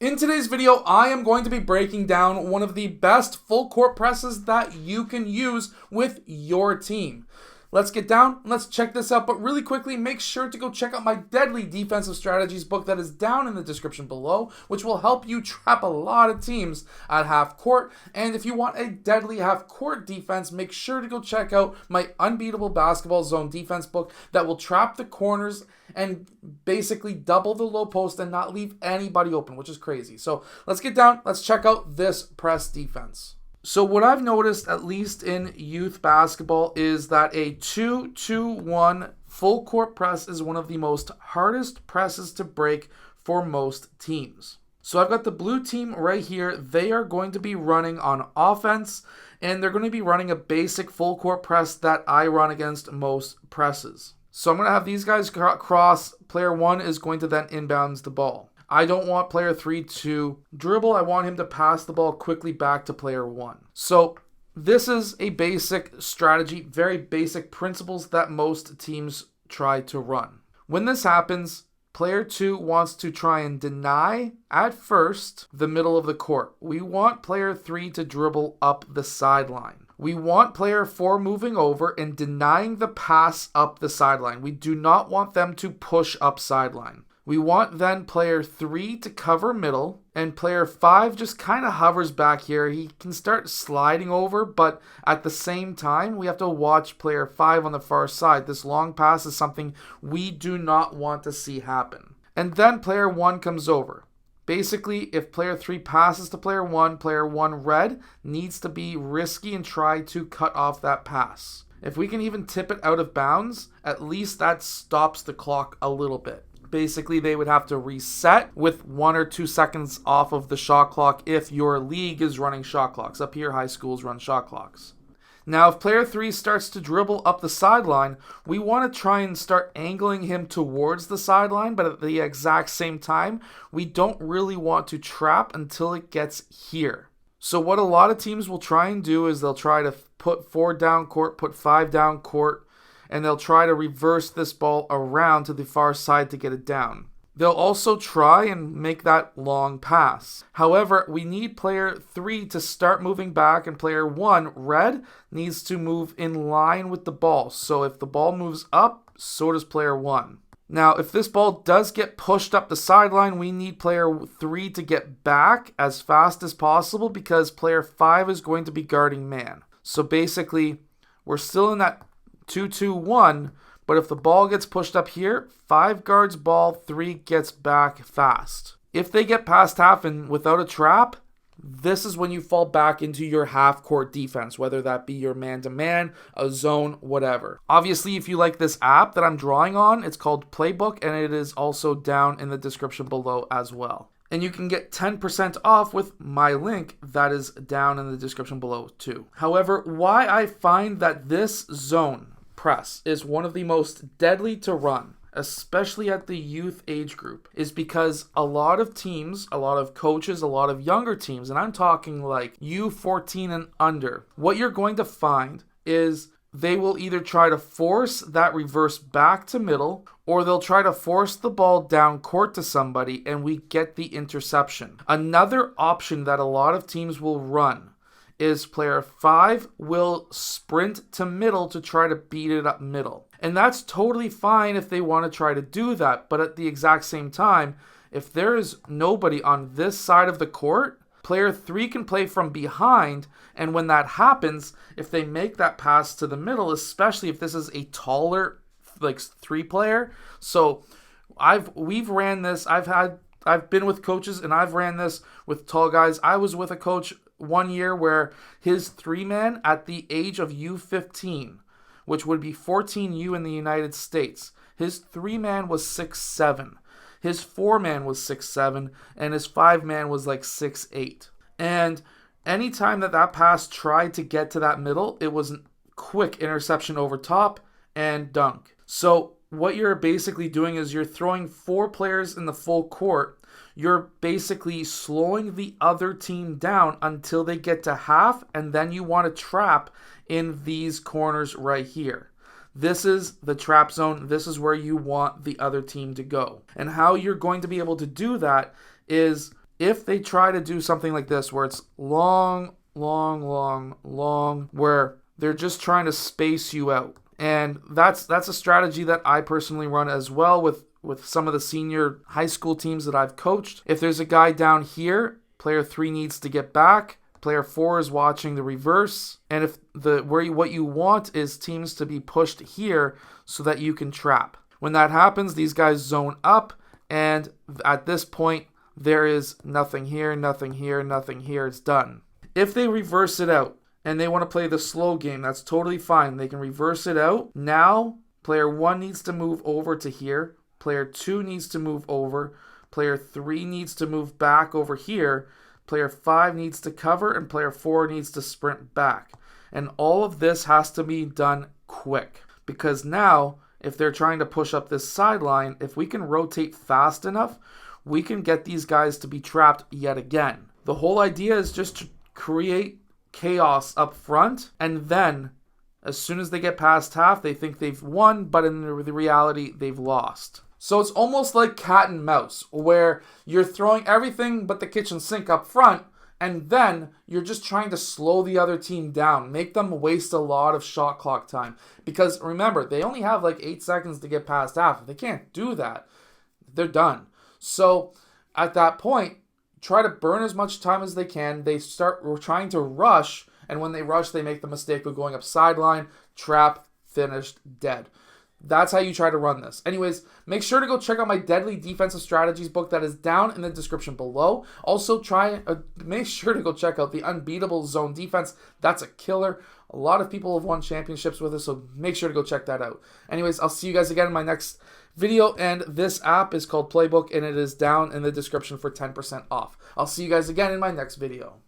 In today's video, I am going to be breaking down one of the best full court presses that you can use with your team. Let's get down, let's check this out, but really quickly, make sure to go check out my Deadly Defensive Strategies book that is down in the description below, which will help you trap a lot of teams at half court. And if you want a deadly half court defense, make sure to go check out my Unbeatable Basketball Zone Defense book that will trap the corners and basically double the low post and not leave anybody open, which is crazy. So let's get down, let's check out this press defense. So what I've noticed, at least in youth basketball, is that a 2-2-1 full court press is one of the most hardest presses to break for most teams. So I've got the blue team right here. They are going to be running on offense, and they're going to be running a basic full court press that I run against most presses. So I'm going to have these guys cross. Player 1 is going to then inbounds the ball. I don't want player 3 to dribble. I want him to pass the ball quickly back to player 1. So this is a basic strategy, very basic principles that most teams try to run. When this happens, player 2 wants to try and deny at first the middle of the court. We want player 3 to dribble up the sideline. We want player 4 moving over and denying the pass up the sideline. We do not want them to push up sideline. We want then player 3 to cover middle, and player 5 just kind of hovers back here. He can start sliding over, but at the same time, we have to watch player 5 on the far side. This long pass is something we do not want to see happen. And then player 1 comes over. Basically, if player 3 passes to player 1 red needs to be risky and try to cut off that pass. If we can even tip it out of bounds, at least that stops the clock a little bit. Basically, they would have to reset with 1 or 2 seconds off of the shot clock if your league is running shot clocks. Up here, high schools run shot clocks. Now, if player 3 starts to dribble up the sideline, we want to try and start angling him towards the sideline, but at the exact same time, we don't really want to trap until it gets here. So what a lot of teams will try and do is they'll try to put 4 down court, put 5 down court, and they'll try to reverse this ball around to the far side to get it down. They'll also try and make that long pass. However, we need player 3 to start moving back, and player 1, red, needs to move in line with the ball. So if the ball moves up, so does player 1. Now, if this ball does get pushed up the sideline, we need player 3 to get back as fast as possible because player 5 is going to be guarding man. So basically, we're still in that 2-2-1, but if the ball gets pushed up here, 5 guards ball, 3 gets back fast. If they get past half and without a trap, this is when you fall back into your half-court defense, whether that be your man-to-man, a zone, whatever. Obviously, if you like this app that I'm drawing on, it's called Playbook, and it is also down in the description below as well. And you can get 10% off with my link that is down in the description below too. However, why I find that this zone press is one of the most deadly to run, especially at the youth age group, is because a lot of teams, a lot of coaches, a lot of younger teams, and I'm talking like U14 and under, what you're going to find is they will either try to force that reverse back to middle, or they'll try to force the ball down court to somebody and we get the interception. Another option that a lot of teams will run is player 5 will sprint to middle to try to beat it up middle. And that's totally fine if they want to try to do that, but at the exact same time, if there is nobody on this side of the court, player 3 can play from behind, and when that happens, if they make that pass to the middle, especially if this is a taller like 3 player, so we've ran this, I've been with coaches and I've ran this with tall guys. I was with a coach one year where his 3-man at the age of U15, which would be 14U in the United States, his 3-man was 6'7". His 4-man was 6'7", and his 5-man was like 6'8". And anytime that pass tried to get to that middle, it was a quick interception over top and dunk. So what you're basically doing is you're throwing 4 players in the full court. You're basically slowing the other team down until they get to half, and then you want to trap in these corners right here. This is the trap zone. This is where you want the other team to go. And how you're going to be able to do that is if they try to do something like this where it's long, where they're just trying to space you out. And that's a strategy that I personally run as well with some of the senior high school teams that I've coached. If there's a guy down here, player 3 needs to get back. Player 4 is watching the reverse. And if what you want is teams to be pushed here so that you can trap. When that happens, these guys zone up, and at this point, there is nothing here, nothing here, nothing here. It's done. If they reverse it out and they want to play the slow game, that's totally fine. They can reverse it out. Now, player 1 needs to move over to here. Player 2 needs to move over. Player 3 needs to move back over here. Player 5 needs to cover, and player 4 needs to sprint back. And all of this has to be done quick, because now, if they're trying to push up this sideline, if we can rotate fast enough, we can get these guys to be trapped yet again. The whole idea is just to create chaos up front, and then as soon as they get past half, they think they've won, but in the reality, they've lost. So it's almost like cat and mouse, where you're throwing everything but the kitchen sink up front, and then you're just trying to slow the other team down, make them waste a lot of shot clock time. Because remember, they only have like 8 seconds to get past half. If they can't do that, they're done. So at that point, try to burn as much time as they can. They start trying to rush, and when they rush, they make the mistake of going up sideline, trap, finished, dead. That's how you try to run this. Anyways, make sure to go check out my Deadly Defensive Strategies book that is down in the description below. Also, make sure to go check out the Unbeatable Zone Defense. That's a killer. A lot of people have won championships with it, so make sure to go check that out. Anyways, I'll see you guys again in my next video, and this app is called Playbook, and it is down in the description for 10% off. I'll see you guys again in my next video.